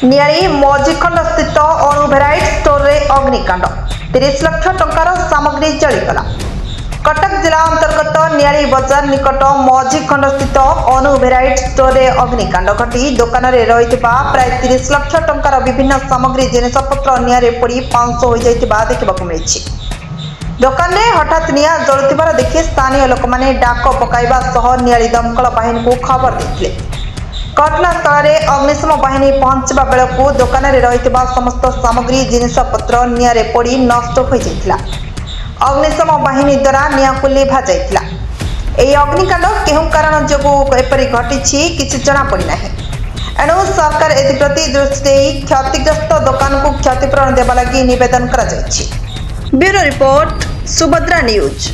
नियाली मौजीखंड स्थित अणु भेराइट स्टोर रे अग्निकांड 30 लाख टंकार सामग्री जलीगला। कटक जिला अंतर्गत नियाली बजार निकट मौजीखंड स्थित अणु भेराइट स्टोर रे अग्निकांड घटी दुकान रे रहितबा प्राय 30 लाख टंकार विभिन्न सामग्री जिनिसपत्र नियारे पड़ी पाउंस हो जाइतिबा देखिबाकु मिलिछि। दुकान रे हठात निया जलुतिबार देखि स्थानीय लोक माने डाक पकाइबा सह नियाली दमकल बाहिनी को खबर देथिले। घटनास्थल में अग्निशम बाहिनी पहुंचवा बेलू दुकान में रही समस्त सामग्री जिनिसपत्र निआरे पड़ी नष्ट हो जाता। अग्निशम बाहिनी द्वारा निआ को लिभा जाइतिला। एही अग्निकांड केहू कारण जो एपरी घटी किसी जना पड़ना। एणु सरकार एप्रति दृष्टि देई क्षतिग्रस्त दुकान को क्षतिपूरण देवा लगी निवेदन करा जाइछि। Bureau report Subhadra news.